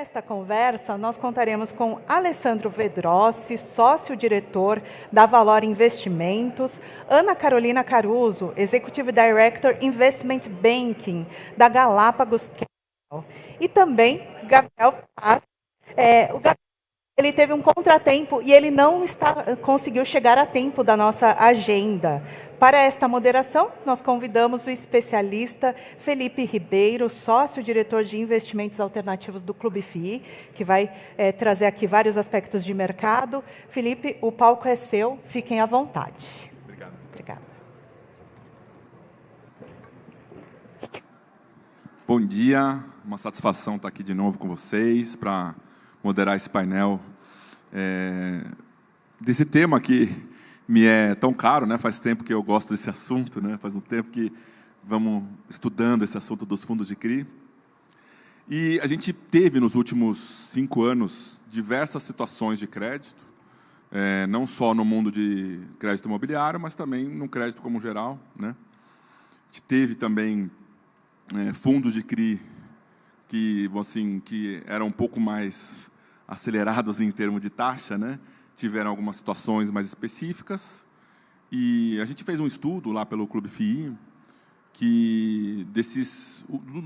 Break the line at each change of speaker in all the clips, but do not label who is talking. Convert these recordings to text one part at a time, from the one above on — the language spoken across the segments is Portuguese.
esta conversa, nós contaremos com Alessandro Vedrossi, sócio-diretor da Valor Investimentos, Ana Carolina Caruso, Executive Director Investment Banking da Galápagos Capital, e também Gabriel Paz. O Gabriel, ele teve um contratempo e ele não conseguiu chegar a tempo da nossa agenda. Para esta moderação, nós convidamos o especialista Felipe Ribeiro, sócio-diretor de investimentos alternativos do Clube FI, que vai trazer aqui vários aspectos de mercado. Felipe, o palco é seu, fiquem à vontade.
Obrigado.
Obrigada.
Bom dia, uma satisfação estar aqui de novo com vocês para moderar esse painel desse tema que me é tão caro, né? Faz tempo que eu gosto desse assunto, né? Faz um tempo que vamos estudando esse assunto dos fundos de CRI. E a gente teve, nos últimos 5 anos, diversas situações de crédito, não só no mundo de crédito imobiliário, mas também no crédito como geral, né? A gente teve também fundos de CRI que eram um pouco mais acelerados em termos de taxa, né? Tiveram algumas situações mais específicas, e a gente fez um estudo lá pelo Clube FI, que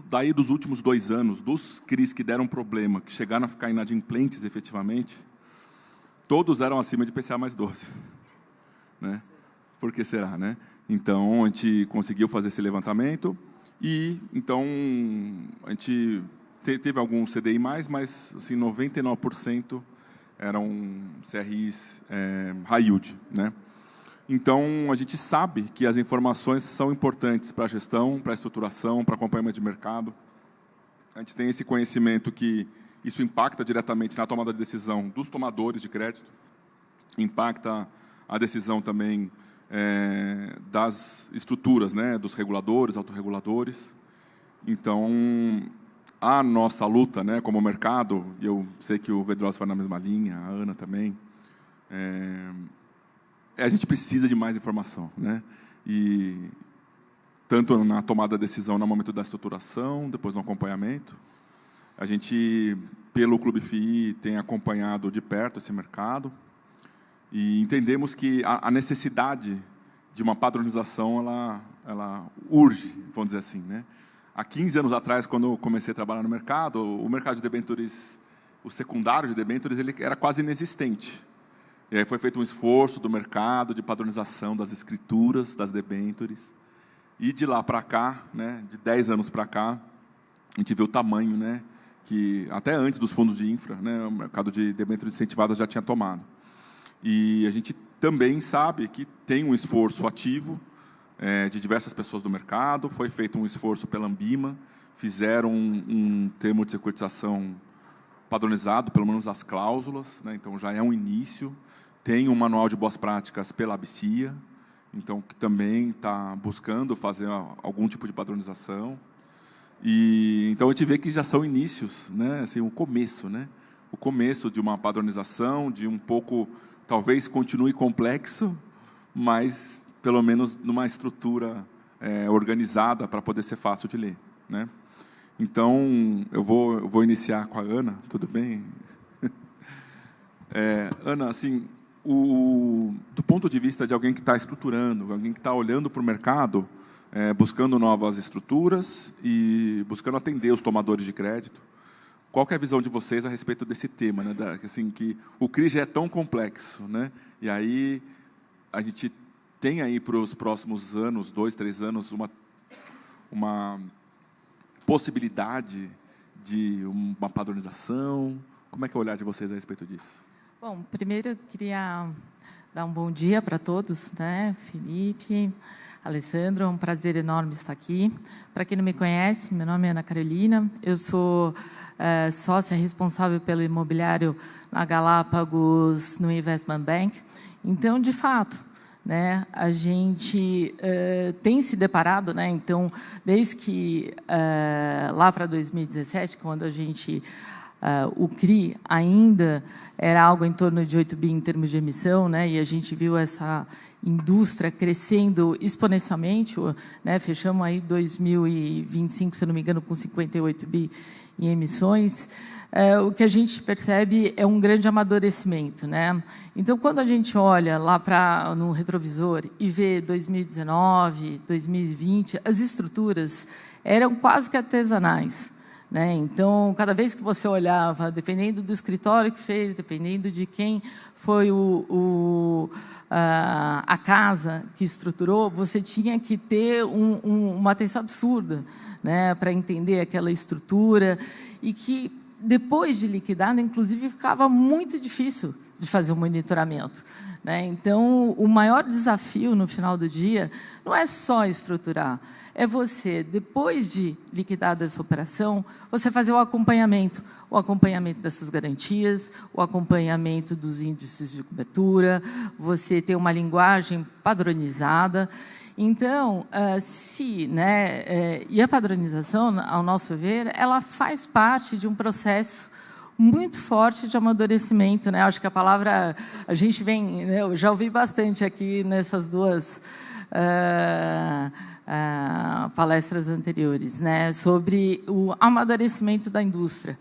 daí dos últimos 2 anos, dos CRIs que deram problema, que chegaram a ficar inadimplentes efetivamente, todos eram acima de IPCA mais 12. Né? Por que será, né? Então, a gente conseguiu fazer esse levantamento, e então a gente teve algum CDI mais, mas assim, 99% eram CRIs high yield, né? Então, a gente sabe que as informações são importantes para a gestão, para a estruturação, para acompanhamento de mercado. A gente tem esse conhecimento que isso impacta diretamente na tomada de decisão dos tomadores de crédito, impacta a decisão também das estruturas, né, dos reguladores, autorreguladores. Então, a nossa luta, né, como mercado, e eu sei que o Vedrossi vai na mesma linha, a Ana também, a gente precisa de mais informação, né? E tanto na tomada de decisão no momento da estruturação, depois no acompanhamento. A gente, pelo Clube FI, tem acompanhado de perto esse mercado e entendemos que a necessidade de uma padronização, ela urge, vamos dizer assim, né? Há 15 anos atrás, quando eu comecei a trabalhar no mercado, o mercado de debêntures, o secundário de debêntures, ele era quase inexistente. E aí foi feito um esforço do mercado de padronização das escrituras das debêntures. E de lá para cá, né, de 10 anos para cá, a gente vê o tamanho, né, que até antes dos fundos de infra, né, o mercado de debêntures incentivadas já tinha tomado. E a gente também sabe que tem um esforço ativo de diversas pessoas do mercado, foi feito um esforço pela Ambima, fizeram um termo de securitização padronizado, pelo menos as cláusulas, né? Então já é um início. Tem um manual de boas práticas pela ABCIA, então que também está buscando fazer algum tipo de padronização. E então a gente vê que já são inícios, né? Assim, o começo, né? O começo de uma padronização, de um pouco, talvez continue complexo, mas pelo menos numa estrutura organizada para poder ser fácil de ler, né? Então, eu vou iniciar com a Ana, tudo bem? Ana, assim, do ponto de vista de alguém que está estruturando, alguém que está olhando para o mercado, buscando novas estruturas e buscando atender os tomadores de crédito, qual que é a visão de vocês a respeito desse tema, né? Assim, que o CRI já é tão complexo, né? E aí a gente tem aí para os próximos anos, 2, 3 anos, uma possibilidade de uma padronização. Como é que é o olhar de vocês a respeito disso?
Bom, primeiro eu queria dar um bom dia para todos, né? Felipe, Alessandro, é um prazer enorme estar aqui. Para quem não me conhece, meu nome é Ana Carolina, eu sou sócia responsável pelo imobiliário na Galápagos, no Investment Bank. Então, de fato, né, a gente tem se deparado, né, então, desde que lá para 2017, quando a gente o CRI ainda era algo em torno de 8 bi em termos de emissão, né, e a gente viu essa indústria crescendo exponencialmente, né, fechamos aí 2025, se não me engano, com 58 bi em emissões. o que a gente percebe é um grande amadurecimento, né? Então, quando a gente olha lá no retrovisor e vê 2019, 2020, as estruturas eram quase que artesanais, né? Então, cada vez que você olhava, dependendo do escritório que fez, dependendo de quem foi a casa que estruturou, você tinha que ter uma atenção absurda, né, para entender aquela estrutura, e que, depois de liquidada, inclusive, ficava muito difícil de fazer o monitoramento, né? Então, o maior desafio, no final do dia, não é só estruturar, é você, depois de liquidada essa operação, você fazer o acompanhamento dessas garantias, o acompanhamento dos índices de cobertura, você ter uma linguagem padronizada. Então, e a padronização, ao nosso ver, ela faz parte de um processo muito forte de amadurecimento, né? Acho que a palavra, a gente vem, né, eu já ouvi bastante aqui nessas duas palestras anteriores, né, sobre o amadurecimento da indústria,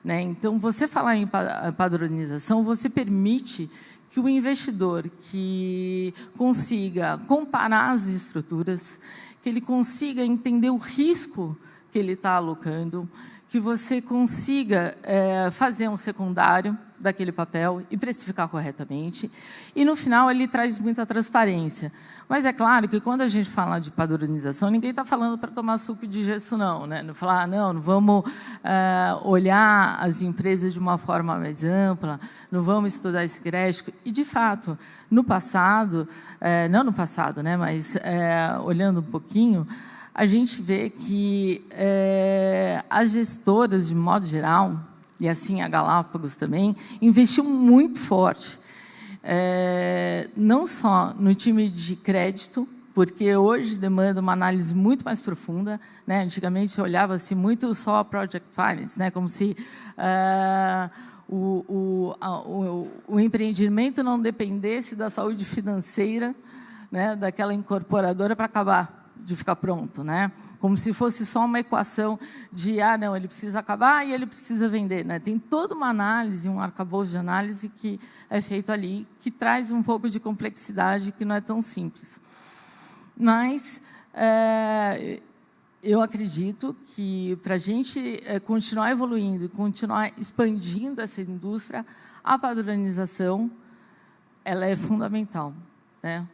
né? Então, você falar em padronização, você permite que o investidor que consiga comparar as estruturas, que ele consiga entender o risco que ele está alocando, que você consiga fazer um secundário daquele papel e precificar corretamente. E, no final, ele traz muita transparência. Mas é claro que, quando a gente fala de padronização, ninguém está falando para tomar suco de gesso, não, né? Não falar, não vamos olhar as empresas de uma forma mais ampla, não vamos estudar esse crédito. E, de fato, no passado, não no passado, né, mas olhando um pouquinho, a gente vê que as gestoras, de modo geral, e assim a Galápagos também, investiu muito forte, não só no time de crédito, porque hoje demanda uma análise muito mais profunda, né? Antigamente olhava-se muito só a Project Finance, né? Como se o empreendimento não dependesse da saúde financeira, né, daquela incorporadora para acabar de ficar pronto, né? Como se fosse só uma equação de, não, ele precisa acabar e ele precisa vender, né? Tem toda uma análise, um arcabouço de análise que é feito ali, que traz um pouco de complexidade, que não é tão simples. Mas eu acredito que, para a gente continuar evoluindo e continuar expandindo essa indústria, a padronização ela é fundamental, né?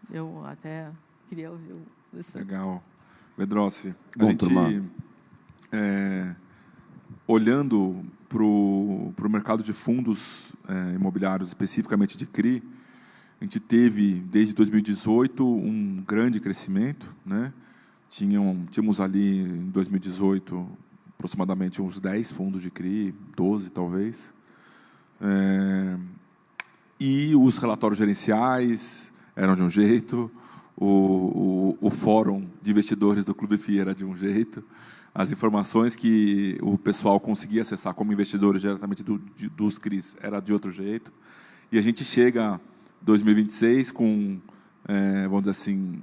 Eu até queria ouvir você.
Legal. Vedrossi,
a gente,
olhando para o mercado de fundos imobiliários, especificamente de CRI, a gente teve, desde 2018, um grande crescimento, né? Tínhamos ali, em 2018, aproximadamente uns 10 fundos de CRI, 12 talvez. E os relatórios gerenciais eram de um jeito, o fórum de investidores do Clube FI era de um jeito, as informações que o pessoal conseguia acessar como investidores diretamente dos CRIs era de outro jeito. E a gente chega a 2026 com, vamos dizer assim,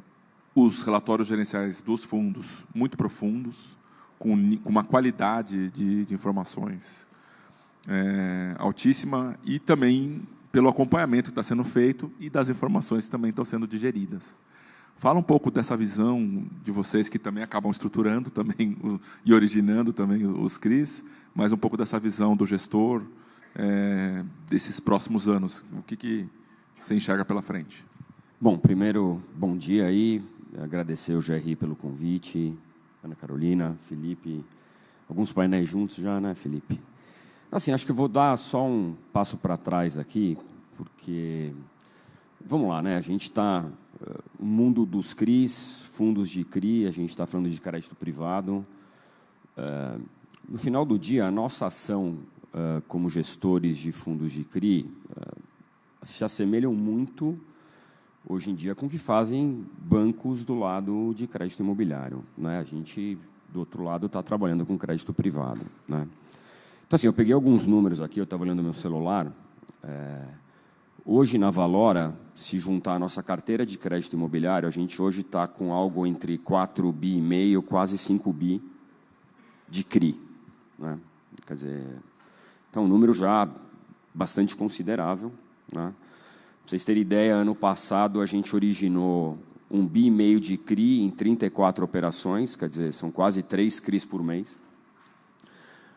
os relatórios gerenciais dos fundos muito profundos, com uma qualidade de informações altíssima, e também pelo acompanhamento que está sendo feito e das informações que também estão sendo digeridas. Fala um pouco dessa visão de vocês, que também acabam estruturando também e originando também os CRIs, mas um pouco dessa visão do gestor desses próximos anos. O que você enxerga pela frente?
Bom, primeiro, bom dia aí. Agradecer ao GRI pelo convite, Ana Carolina, Felipe. Alguns painéis juntos já, né, Felipe? Assim, acho que eu vou dar só um passo para trás aqui, porque, vamos lá, né? A gente está no mundo dos CRIs, fundos de CRI, a gente está falando de crédito privado. No final do dia, a nossa ação como gestores de fundos de CRI se assemelham muito, hoje em dia, com o que fazem bancos do lado de crédito imobiliário, né? A gente, do outro lado, está trabalhando com crédito privado, né? Então, assim, eu peguei alguns números aqui, eu estava olhando meu celular. Hoje, na Valora, se juntar a nossa carteira de crédito imobiliário, a gente hoje está com algo entre 4,5 bi, quase 5 bi de CRI, né? Quer dizer, Então, um número já bastante considerável, né? Para vocês terem ideia, ano passado a gente originou 1,5 bi de CRI em 34 operações, quer dizer, são quase 3 CRIs por mês.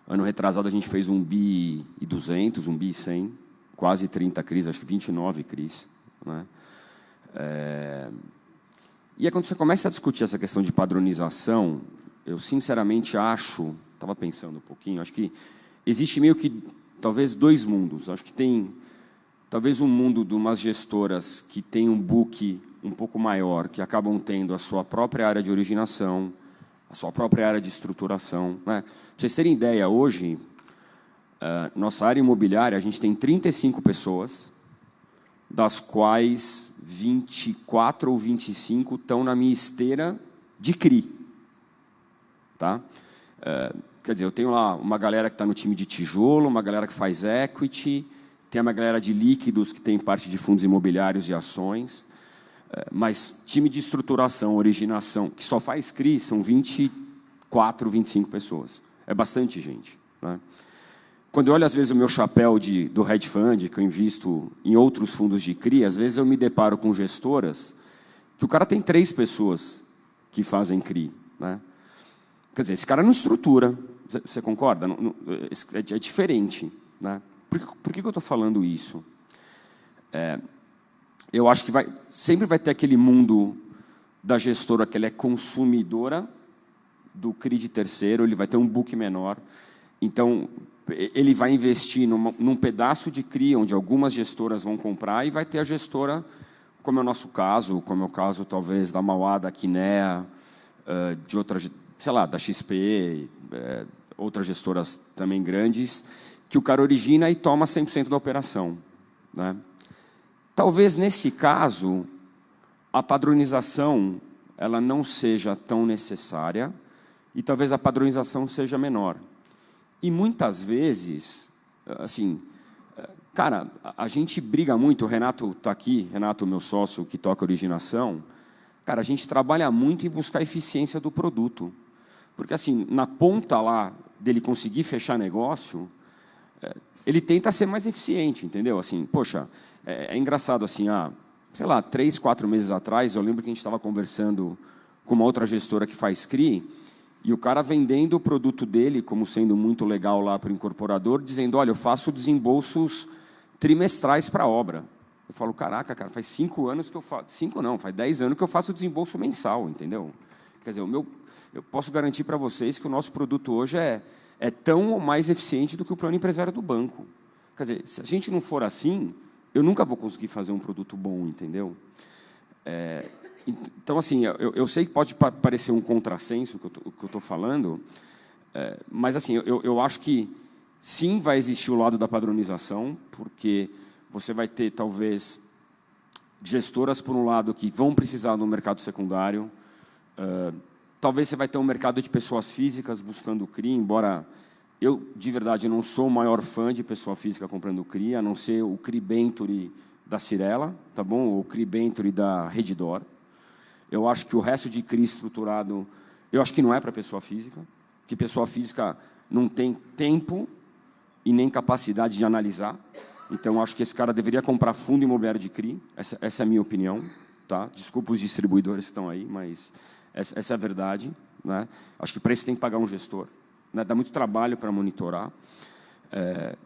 Ano retrasado a gente fez 1,2 bi, 1,1 bi, quase 30 CRIs, acho que 29 CRIs, né? E aí, quando você começa a discutir essa questão de padronização, eu sinceramente acho, estava pensando um pouquinho, acho que existe meio que talvez 2 mundos. Acho que tem talvez um mundo de umas gestoras que tem um book um pouco maior, que acabam tendo a sua própria área de originação, a sua própria área de estruturação, né? Para vocês terem ideia, hoje, nossa área imobiliária, a gente tem 35 pessoas, das quais 24 ou 25 estão na minha esteira de CRI. Tá? Quer dizer, eu tenho lá uma galera que está no time de tijolo, uma galera que faz equity, tem uma galera de líquidos que tem parte de fundos imobiliários e ações, mas time de estruturação, originação, que só faz CRI, são 24, 25 pessoas. É bastante gente, né? Quando eu olho, às vezes, o meu chapéu do hedge fund, que eu invisto em outros fundos de CRI, às vezes eu me deparo com gestoras que o cara tem 3 pessoas que fazem CRI, né? Quer dizer, esse cara não estrutura. Você concorda? É diferente, né? Por que eu estou falando isso? Eu acho que sempre vai ter aquele mundo da gestora que ela é consumidora do CRI de terceiro, ele vai ter um book menor. Então, ele vai investir num pedaço de CRI, onde algumas gestoras vão comprar, e vai ter a gestora, como é o nosso caso, como é o caso, talvez, da Mauá, da Kinea, de outras, sei lá, da XP, outras gestoras também grandes, que o cara origina e toma 100% da operação, né? Talvez, nesse caso, a padronização ela não seja tão necessária e talvez a padronização seja menor. E, muitas vezes, assim, cara, a gente briga muito, o Renato está aqui, Renato, meu sócio, que toca originação, cara, a gente trabalha muito em buscar a eficiência do produto. Porque, assim, na ponta lá dele conseguir fechar negócio, ele tenta ser mais eficiente, entendeu? Assim, poxa, é engraçado, assim, sei lá, 3, 4 meses atrás, eu lembro que a gente estava conversando com uma outra gestora que faz CRI, e o cara vendendo o produto dele como sendo muito legal lá para o incorporador, dizendo, olha, eu faço desembolsos trimestrais para a obra. Eu falo, caraca, cara, faz 5 anos que eu faço... 5 não, faz 10 anos que eu faço desembolso mensal, entendeu? Quer dizer, eu posso garantir para vocês que o nosso produto hoje é tão ou mais eficiente do que o plano empresário do banco. Quer dizer, se a gente não for assim, eu nunca vou conseguir fazer um produto bom, entendeu? Então, assim, eu sei que pode parecer um contrassenso o que eu estou falando, mas, assim, eu acho que, sim, vai existir o lado da padronização, porque você vai ter, talvez, gestoras, por um lado, que vão precisar no mercado secundário. Talvez você vai ter um mercado de pessoas físicas buscando CRI, embora eu, de verdade, não sou o maior fã de pessoa física comprando CRI, a não ser o CRI Venture da Cirela, tá bom? Ou o CRI Venture da Redditor. Eu acho que o resto de CRI estruturado, eu acho que não é para pessoa física, que pessoa física não tem tempo e nem capacidade de analisar. Então, eu acho que esse cara deveria comprar fundo imobiliário de CRI. Essa é a minha opinião, tá? Desculpa os distribuidores que estão aí, mas essa é a verdade, né? Acho que para isso tem que pagar um gestor, né? Dá muito trabalho para monitorar.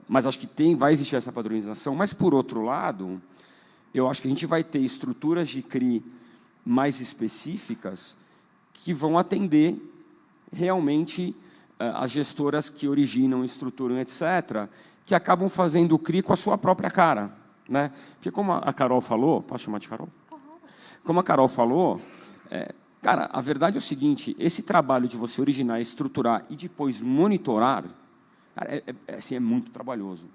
Mas acho que vai existir essa padronização. Mas, por outro lado, eu acho que a gente vai ter estruturas de CRI mais específicas que vão atender realmente as gestoras que originam, estruturam, etc., que acabam fazendo o CRI com a sua própria cara, né? Porque, como a Carol falou... Posso chamar de Carol? Como a Carol falou, cara, a verdade é o seguinte, esse trabalho de você originar, estruturar e depois monitorar, cara, assim, é muito trabalhoso.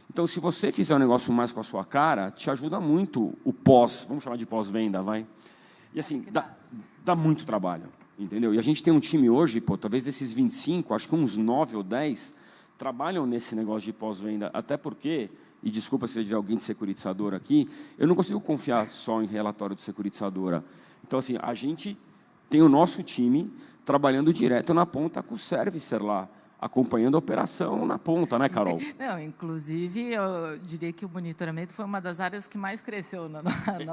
Então, se você fizer um negócio mais com a sua cara, te ajuda muito o pós, vamos chamar de pós-venda, vai? E, assim, dá muito trabalho, entendeu? E a gente tem um time hoje, pô, talvez desses 25, acho que uns 9 ou 10 trabalham nesse negócio de pós-venda, até porque, e desculpa se tiver alguém de securitizadora aqui, eu não consigo confiar só em relatório de securitizadora. Então, assim, a gente tem o nosso time trabalhando direto na ponta com o servicer lá, acompanhando a operação na ponta, né, Carol?
Não, inclusive, eu diria que o monitoramento foi uma das áreas que mais cresceu na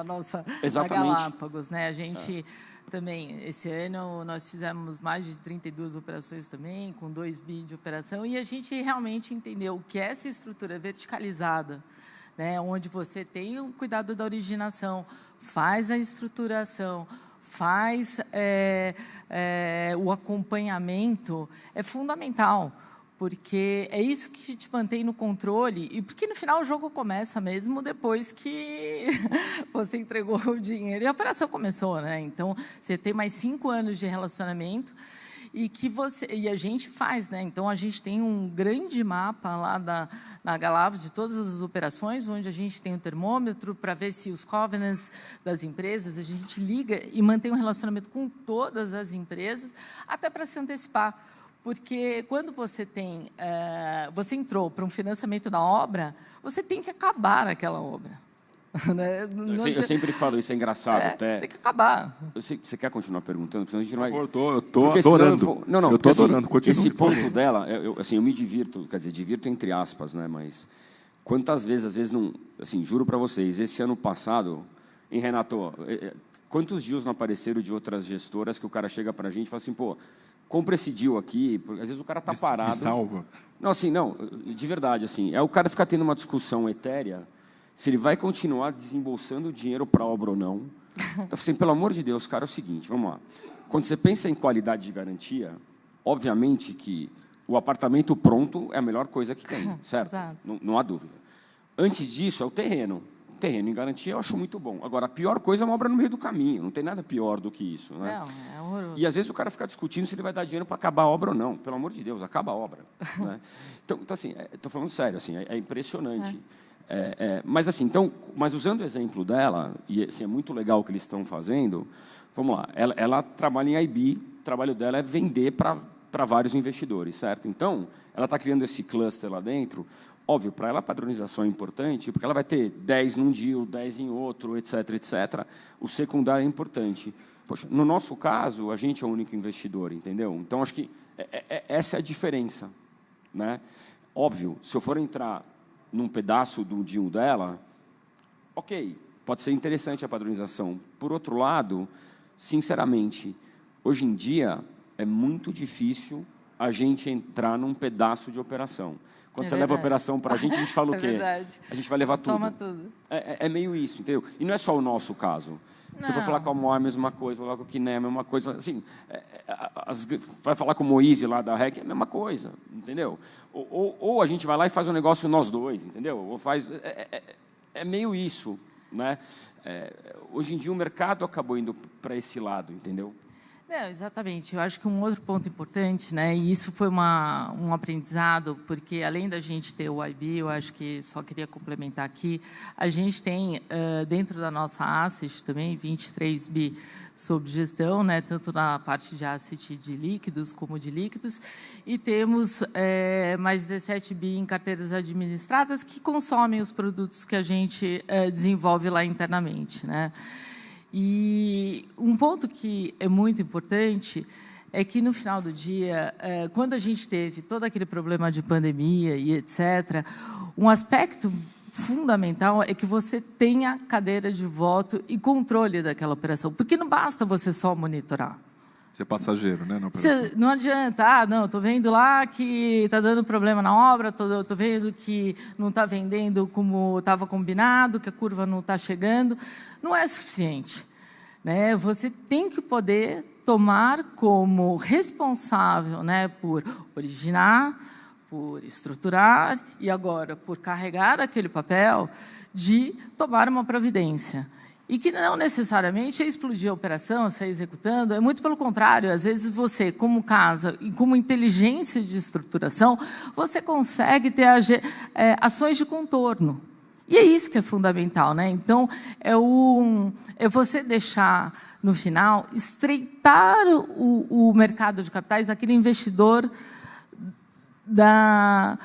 nossa na Galápagos, né? A gente também, esse ano, nós fizemos mais de 32 operações também, com 2 bi de operação, e a gente realmente entendeu o que é essa estrutura verticalizada, né? Onde você tem o cuidado da originação, faz a estruturação, faz o acompanhamento, é fundamental, porque é isso que te mantém no controle, e porque, no final, o jogo começa mesmo depois que você entregou o dinheiro e a operação começou, né? Então, você tem mais 5 anos de relacionamento, e a gente faz, né? Então, a gente tem um grande mapa lá na Galápagos de todas as operações, onde a gente tem o termômetro para ver se os covenants das empresas, a gente liga e mantém um relacionamento com todas as empresas, até para se antecipar. Porque quando você você entrou para um financiamento da obra, você tem que acabar aquela obra. Né?
Eu sempre falo, isso é engraçado. Até.
Tem que acabar.
Você quer continuar perguntando? Porque a gente não vai...
Eu estou adorando.
Não,
eu estou adorando. Continua.
Esse ponto dela, eu me divirto, quer dizer, divirto entre aspas, né? Mas quantas vezes, às vezes, não... Assim, juro para vocês, esse ano passado, em Renato, quantos deals não apareceram de outras gestoras que o cara chega para a gente e fala assim, pô, compra esse deal aqui, porque às vezes o cara está parado.
Me salva.
Não, assim, não, de verdade, assim, o cara ficar tendo uma discussão etérea se ele vai continuar desembolsando dinheiro para a obra ou não. Então, assim, pelo amor de Deus, cara, é o seguinte, vamos lá. Quando você pensa em qualidade de garantia, obviamente que o apartamento pronto é a melhor coisa que tem, certo? Não há dúvida. Antes disso, é o terreno. O terreno em garantia eu acho muito bom. Agora, a pior coisa é uma obra no meio do caminho. Não tem nada pior do que isso. Né?
Não, é horroroso.
E, às vezes, o cara fica discutindo se ele vai dar dinheiro para acabar a obra ou não. Pelo amor de Deus, acaba a obra. Né? Então, assim, estou falando sério, assim, é impressionante. Mas, assim, mas usando o exemplo dela, e assim, é muito legal o que eles estão fazendo, vamos lá, ela trabalha em IB, o trabalho dela é vender para vários investidores, certo? Então, ela está criando esse cluster lá dentro. Óbvio, para ela a padronização é importante, porque ela vai ter 10 num deal, 10 em outro, etc., etc. O secundário é importante. Poxa, no nosso caso, a gente é o único investidor, entendeu? Então, acho que essa é a diferença. Né? Óbvio, se eu for entrar num pedaço do deal dela, ok, pode ser interessante a padronização. Por outro lado, sinceramente, hoje em dia é muito difícil a gente entrar num pedaço de operação. Quando você leva a operação para a gente fala o quê?
Verdade.
A gente vai levar tudo.
Toma tudo.
É meio isso, entendeu? E não é só o nosso caso. Se for falar com a Moá, a mesma coisa, falar com o Kiné, a mesma coisa. Assim, vai falar com o Moise lá da REC, é a mesma coisa, entendeu? Ou a gente vai lá e faz um negócio nós dois, entendeu? Ou faz... É meio isso, né? Hoje em dia o mercado acabou indo para esse lado, entendeu?
Não, exatamente. Eu acho que um outro ponto importante, né, e isso foi um aprendizado, porque além da gente ter o IB, eu acho que só queria complementar aqui, a gente tem dentro da nossa asset também 23 bi sob gestão, né, tanto na parte de asset de líquidos como de líquidos, e temos mais 17 bi em carteiras administradas que consomem os produtos que a gente desenvolve lá internamente, né? E um ponto que é muito importante é que, no final do dia, quando a gente teve todo aquele problema de pandemia e etc., um aspecto fundamental é que você tenha cadeira de voto e controle daquela operação, porque não basta você só monitorar.
Ser passageiro, né?
Não adianta, não, estou vendo lá que está dando problema na obra, estou vendo que não está vendendo como estava combinado, que a curva não está chegando. Não é suficiente. Né? Você tem que poder tomar como responsável, né, por originar, por estruturar e agora por carregar aquele papel de tomar uma providência. E que não necessariamente é explodir a operação, sair executando, é muito pelo contrário. Às vezes você, como casa e como inteligência de estruturação, você consegue ter ações de contorno. E é isso que é fundamental, né? Então, é você deixar, no final, estreitar o mercado de capitais, aquele investidor das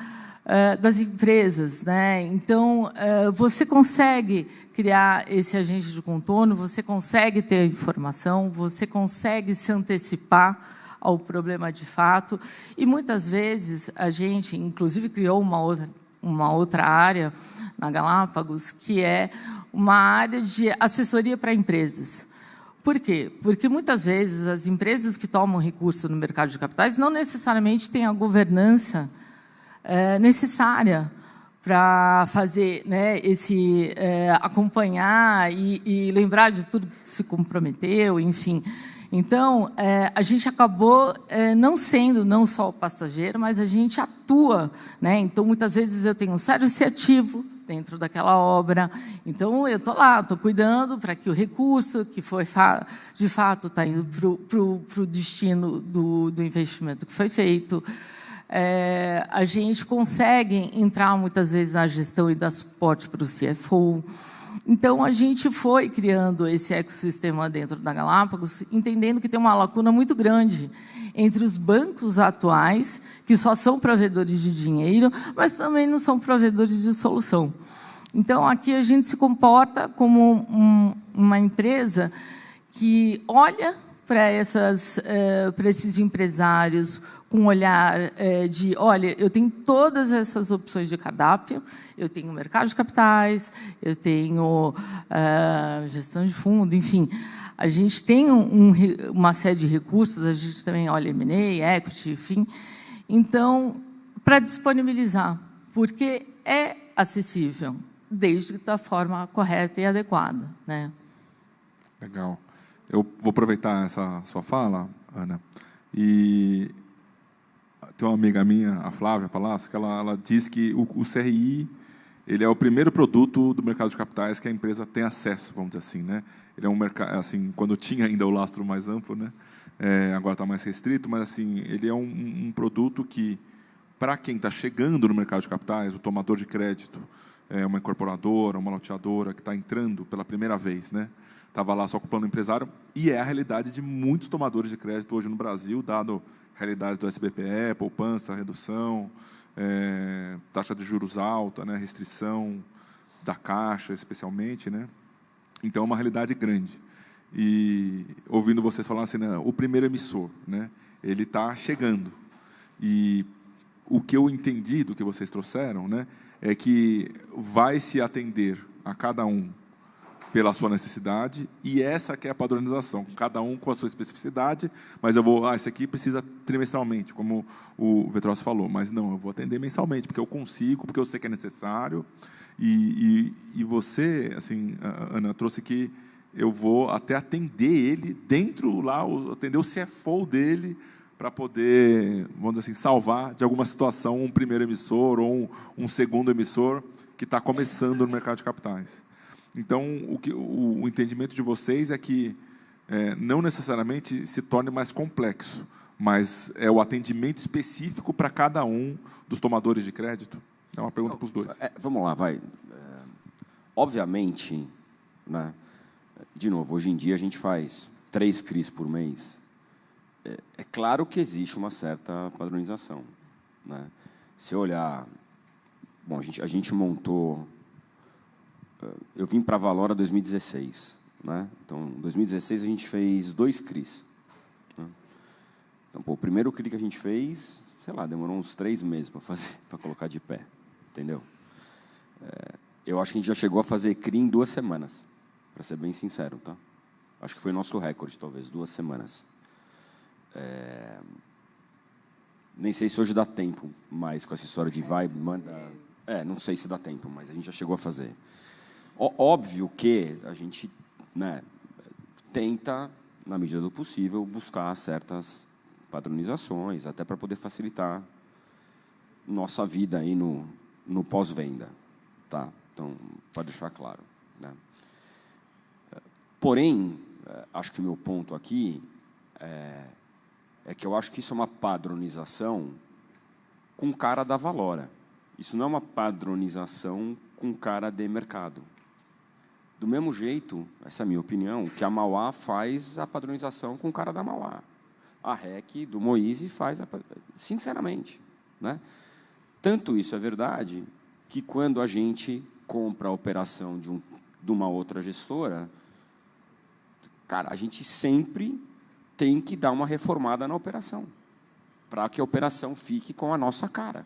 empresas, né? Então, você consegue criar esse agente de contorno, você consegue ter a informação, você consegue se antecipar ao problema de fato. E, muitas vezes, a gente, inclusive, criou uma outra área na Galápagos, que é uma área de assessoria para empresas. Por quê? Porque, muitas vezes, as empresas que tomam recurso no mercado de capitais não necessariamente têm a governança necessária para fazer, né, acompanhar e lembrar de tudo que se comprometeu, enfim. Então, a gente acabou não sendo não só o passageiro, mas a gente atua, né? Então, muitas vezes, eu tenho um serviço ativo dentro daquela obra. Então, eu estou lá, estou cuidando para que o recurso que foi, de fato, está indo para o destino do investimento que foi feito. A gente consegue entrar, muitas vezes, na gestão e dar suporte para o CFO. Então, a gente foi criando esse ecossistema dentro da Galápagos, entendendo que tem uma lacuna muito grande entre os bancos atuais, que só são provedores de dinheiro, mas também não são provedores de solução. Então, aqui a gente se comporta como uma empresa que olha para esses empresários com um olhar de, olha, eu tenho todas essas opções de cardápio, eu tenho mercado de capitais, eu tenho gestão de fundo, enfim. A gente tem uma série de recursos, a gente também olha M&A, equity, enfim. Então, para disponibilizar, porque é acessível, desde da forma correta e adequada, né?
Legal. Eu vou aproveitar essa sua fala, Ana, e tem uma amiga minha, a Flávia Palácio, que ela diz que o CRI ele é o primeiro produto do mercado de capitais que a empresa tem acesso, vamos dizer assim, né? Ele é um mercado, assim, quando tinha ainda o lastro mais amplo, né? Agora está mais restrito, mas assim, ele é um produto que, para quem está chegando no mercado de capitais, o tomador de crédito, uma incorporadora, uma loteadora que está entrando pela primeira vez, né? Estava lá só com o plano empresário, e é a realidade de muitos tomadores de crédito hoje no Brasil, dado a realidade do SBPE, poupança, redução, taxa de juros alta, né, restrição da Caixa, especialmente, né? Então, é uma realidade grande. E, ouvindo vocês falar assim, né, o primeiro emissor, né, ele está chegando. E o que eu entendi do que vocês trouxeram, né, é que vai se atender a cada um pela sua necessidade, e essa que é a padronização, cada um com a sua especificidade, mas eu vou, esse aqui precisa trimestralmente, como o Vetrossi falou, mas não, eu vou atender mensalmente, porque eu consigo, porque eu sei que é necessário, e você, assim, Ana, trouxe que eu vou até atender ele dentro lá, atender o CFO dele, para poder, vamos dizer assim, salvar de alguma situação um primeiro emissor ou um segundo emissor que está começando no mercado de capitais. Então, o entendimento de vocês é que não necessariamente se torne mais complexo, mas é o atendimento específico para cada um dos tomadores de crédito? É uma pergunta para os dois.
Vamos lá, vai. Obviamente, né, de novo, hoje em dia a gente faz 3 CRIs por mês. É claro que existe uma certa padronização, né? Se olhar... Bom, a gente montou... Eu vim para a Valora em 2016, né? Então, em 2016 a gente fez 2 CRIs, né? Então, o primeiro CRI que a gente fez, sei lá, demorou uns 3 meses para fazer, para colocar de pé, entendeu? Eu acho que a gente já chegou a fazer CRI em 2 semanas, para ser bem sincero, tá? Acho que foi nosso recorde, talvez, 2 semanas. Nem sei se hoje dá tempo mais com essa história de vai, manda... não sei se dá tempo, mas a gente já chegou a fazer. Óbvio que a gente, né, tenta, na medida do possível, buscar certas padronizações, até para poder facilitar nossa vida aí no pós-venda, tá? Então, pode deixar claro, né? Porém, acho que o meu ponto aqui é que eu acho que isso é uma padronização com cara da Valora. Isso não é uma padronização com cara de mercado. Do mesmo jeito, essa é a minha opinião, que a Mauá faz a padronização com cara da Mauá. A REC do Moise faz, sinceramente, né? Tanto isso é verdade que, quando a gente compra a operação de uma outra gestora, cara, a gente sempre tem que dar uma reformada na operação, para que a operação fique com a nossa cara,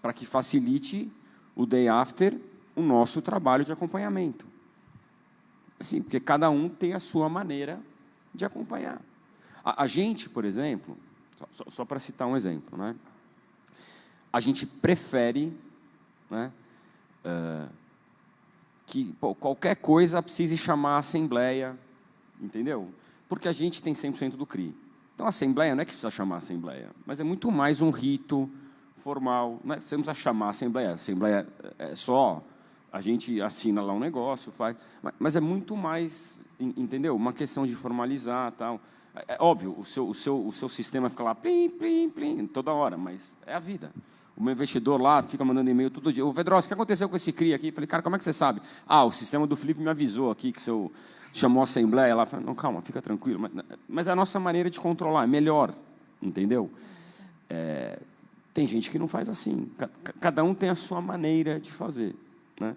para que facilite o day after o nosso trabalho de acompanhamento. Assim, porque cada um tem a sua maneira de acompanhar. A gente, por exemplo, só para citar um exemplo, né? A gente prefere, né, que qualquer coisa precise chamar a assembleia, entendeu? Porque a gente tem 100% do CRI. Então, a assembleia não é que precisa chamar a assembleia, mas é muito mais um rito formal. Não é, você não precisa chamar a assembleia é só a gente assina lá um negócio, faz, mas é muito mais, entendeu? Uma questão de formalizar, tal. É óbvio, o seu sistema fica lá plim, plim, plim, toda hora, mas é a vida. O meu investidor lá fica mandando e-mail todo dia. O Vedrossi, o que aconteceu com esse CRI aqui? Eu falei, cara, como é que você sabe? O sistema do Felipe me avisou aqui que o seu chamou a assembleia lá. Eu falei, não, calma, fica tranquilo. Mas é a nossa maneira de controlar, é melhor, entendeu? Tem gente que não faz assim. Cada um tem a sua maneira de fazer, né?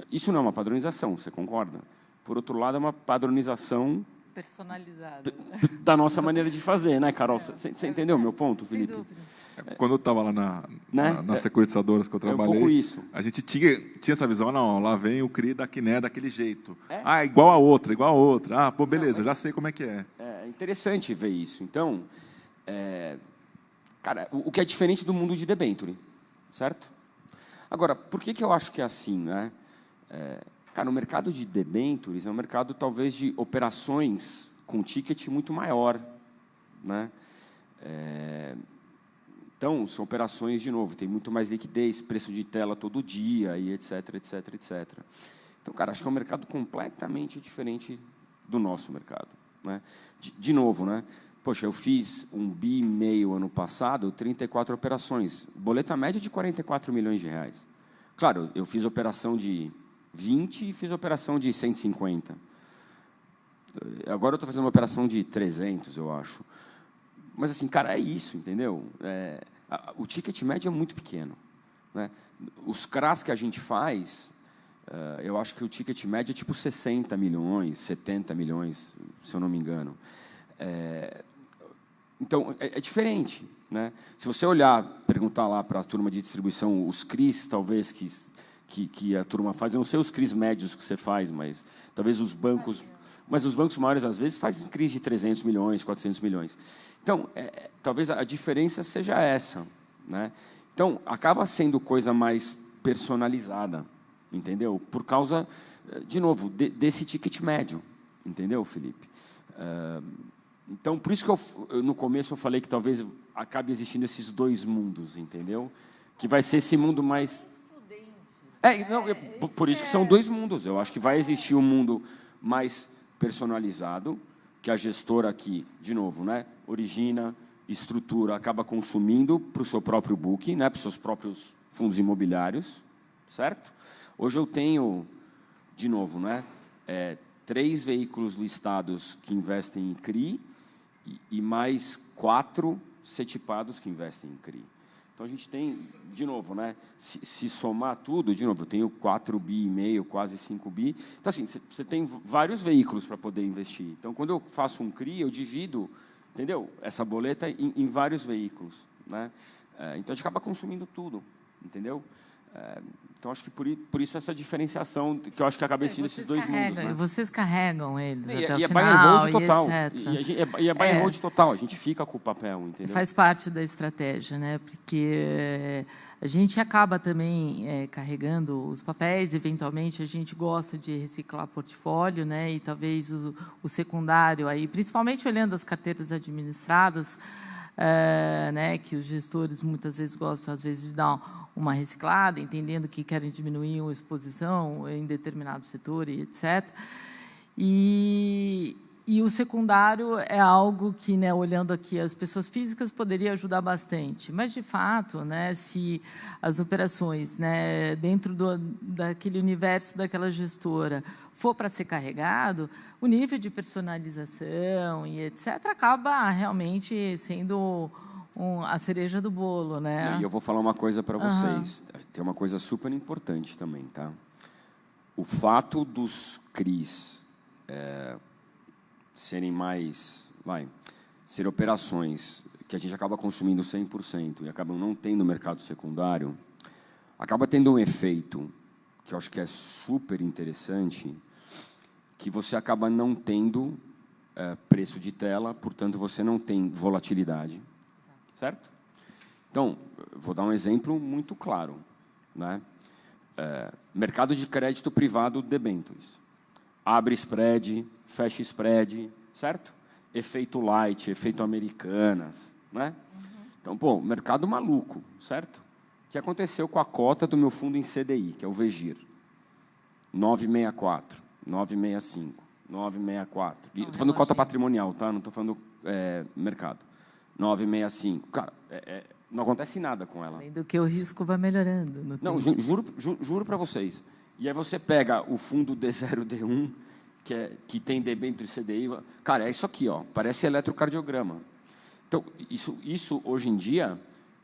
Isso não é uma padronização, você concorda? Por outro lado, é uma padronização
personalizada
da nossa maneira de fazer, né, Carol? Você entendeu o meu ponto, Felipe?
Sem dúvida.
Quando eu estava lá nas securitizadoras que eu trabalhei,
um pouco isso.
A gente tinha essa visão, não, lá vem o CRI da Quiné daquele jeito. Igual a outra, igual a outra. Pô, beleza, já sei como é que é. É
interessante ver isso. Então, cara, o que é diferente do mundo de debenture, certo? Agora, por que eu acho que é assim, né? Cara, o mercado de debentures é um mercado, talvez, de operações com ticket muito maior, né? Então, são operações, de novo, tem muito mais liquidez, preço de tela todo dia, e etc, etc, etc. Então, cara, acho que é um mercado completamente diferente do nosso mercado, né? De novo, né? Poxa, eu fiz $1,5 bi ano passado, 34 operações. Boleta média de R$44 milhões. Claro, eu fiz operação de 20 e fiz operação de 150. Agora eu estou fazendo uma operação de 300, eu acho. Mas, assim, cara, é isso, entendeu? O ticket médio é muito pequeno, né? Os CRAs que a gente faz, eu acho que o ticket médio é tipo 60 milhões, 70 milhões, se eu não me engano. Então, é diferente, né? Se você olhar, perguntar lá para a turma de distribuição, os CRIs, talvez, que a turma faz, eu não sei os CRIs médios que você faz, mas talvez os bancos... Mas os bancos maiores, às vezes, fazem CRIs de 300 milhões, 400 milhões. Então, talvez a diferença seja essa, né? Então, acaba sendo coisa mais personalizada, entendeu? Por causa, de novo, desse ticket médio, entendeu, Felipe? Então, por isso que no começo eu falei que talvez acabe existindo esses dois mundos, entendeu? Que vai ser esse mundo mais... por isso que são dois mundos. Eu acho que vai existir um mundo mais personalizado, que a gestora aqui, de novo, né, origina, estrutura, acaba consumindo para o seu próprio book, né, para os seus próprios fundos imobiliários, certo? Hoje eu tenho, de novo, né, 3 veículos listados que investem em CRI e mais 4 setipados que investem em CRI. Então, a gente tem, de novo, né, se somar tudo, de novo, eu tenho 4,5 bi, quase 5 bi. Então, assim, você tem vários veículos para poder investir. Então, quando eu faço um CRI, eu divido, entendeu, essa boleta em vários veículos, né? Então, a gente acaba consumindo tudo, entendeu? Então, acho que por isso essa diferenciação, que eu acho que acaba existindo esses dois mundos. Né?
Vocês carregam eles até o
buy and
final,
hold total.
E
é buy and hold total, a gente fica com o papel, entendeu?
Faz parte da estratégia, né? Porque a gente acaba também carregando os papéis, eventualmente a gente gosta de reciclar portfólio, né? E talvez o secundário, aí, principalmente olhando as carteiras administradas, né, que os gestores muitas vezes gostam, às vezes, de dar uma reciclada, entendendo que querem diminuir uma exposição em determinado setor, e etc. E o secundário é algo que, né, olhando aqui as pessoas físicas, poderia ajudar bastante. Mas, de fato, né, se as operações, né, dentro daquele universo daquela gestora for para ser carregado, o nível de personalização e etc. acaba realmente sendo a cereja do bolo, né?
E eu vou falar uma coisa para vocês. Tem uma coisa super importante também, tá? O fato dos CRIs serem mais, ser operações que a gente acaba consumindo 100% e acabam não tendo mercado secundário, acaba tendo um efeito que eu acho que é super interessante, que você acaba não tendo preço de tela, portanto, você não tem volatilidade, certo? Então, vou dar um exemplo muito claro, né? Mercado de crédito privado debêntures. Abre spread, fecha spread, certo? Efeito light, efeito Americanas, né? Então, pô, mercado maluco, certo? O que aconteceu com a cota do meu fundo em CDI, que é o VGIR? 964, 965, 964. Estou falando cota patrimonial, tá? Não estou falando mercado. 965. Cara, não acontece nada com ela.
Além do que o risco vai melhorando.
Não, juro para vocês. E aí você pega o fundo D0, D1, que tem debênture CDI. Cara, é isso aqui, ó, parece eletrocardiograma. Então, isso hoje em dia,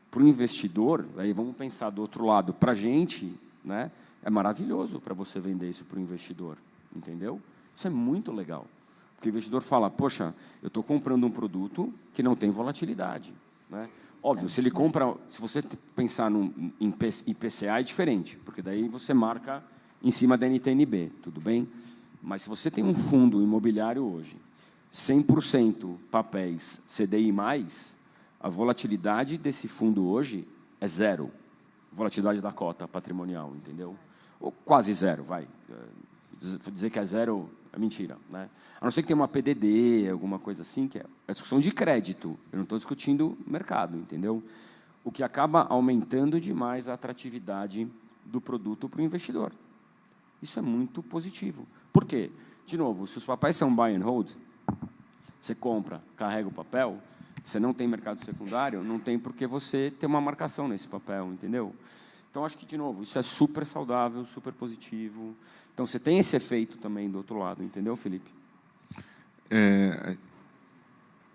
para o investidor, aí vamos pensar do outro lado, para a gente, né, é maravilhoso para você vender isso para o investidor, entendeu? Isso é muito legal. Porque o investidor fala, poxa, eu estou comprando um produto que não tem volatilidade, né? Óbvio, se ele compra, se você pensar em IPCA é diferente, porque daí você marca em cima da NTNB, tudo bem? Mas se você tem um fundo imobiliário hoje, 100% papéis CDI+, a volatilidade desse fundo hoje é zero. Volatilidade da cota patrimonial, entendeu? Ou quase zero, vai. Dizer que é zero é mentira, né? A não ser que tenha uma PDD, alguma coisa assim, que é a discussão de crédito. Eu não estou discutindo mercado, entendeu? O que acaba aumentando demais a atratividade do produto para o investidor. Isso é muito positivo. Por quê? De novo, se os papéis são buy and hold, você compra, carrega o papel, você não tem mercado secundário, não tem por que você ter uma marcação nesse papel, entendeu? Então, acho que, de novo, isso é super saudável, super positivo. Então, você tem esse efeito também do outro lado, entendeu, Felipe?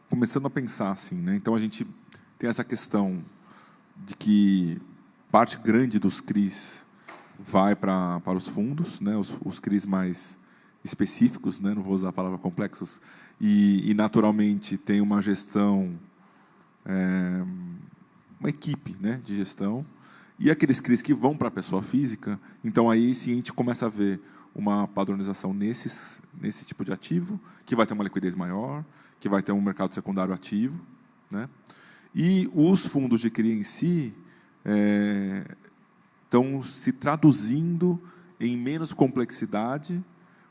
Começando a pensar assim, né? Então, a gente tem essa questão de que parte grande dos CRIs vai para os fundos, né? Os CRIs mais específicos, né? Não vou usar a palavra complexos, e naturalmente tem uma gestão, uma equipe, né, de gestão, e aqueles CRIs que vão para a pessoa física, então aí sim a gente começa a ver uma padronização nesse tipo de ativo, que vai ter uma liquidez maior, que vai ter um mercado secundário ativo, né? E os fundos de CRI em si estão se traduzindo em menos complexidade,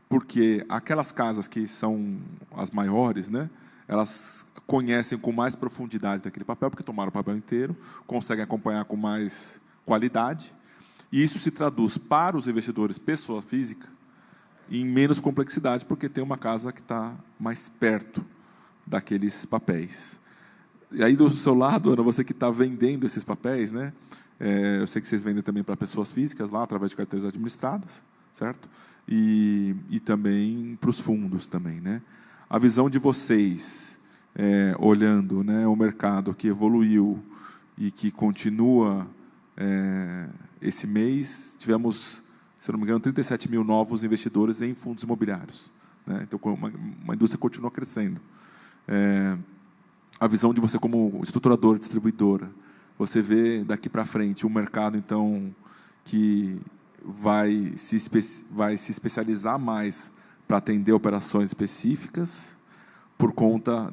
porque aquelas casas que são as maiores, né, elas conhecem com mais profundidade daquele papel, porque tomaram o papel inteiro, conseguem acompanhar com mais qualidade, e isso se traduz para os investidores pessoa física em menos complexidade, porque tem uma casa que está mais perto daqueles papéis. E aí, do seu lado, Ana, você que está vendendo esses papéis, né? Eu sei que vocês vendem também para pessoas físicas, lá, através de carteiras administradas, certo? E também para os fundos também, né? A visão de vocês, olhando, né, o mercado que evoluiu e que continua, esse mês, tivemos, se não me engano, 37 mil novos investidores em fundos imobiliários, né? Então, uma indústria continua crescendo. A visão de você como estruturador, distribuidora, você vê daqui para frente um mercado, então, que vai se especializar mais para atender operações específicas, por conta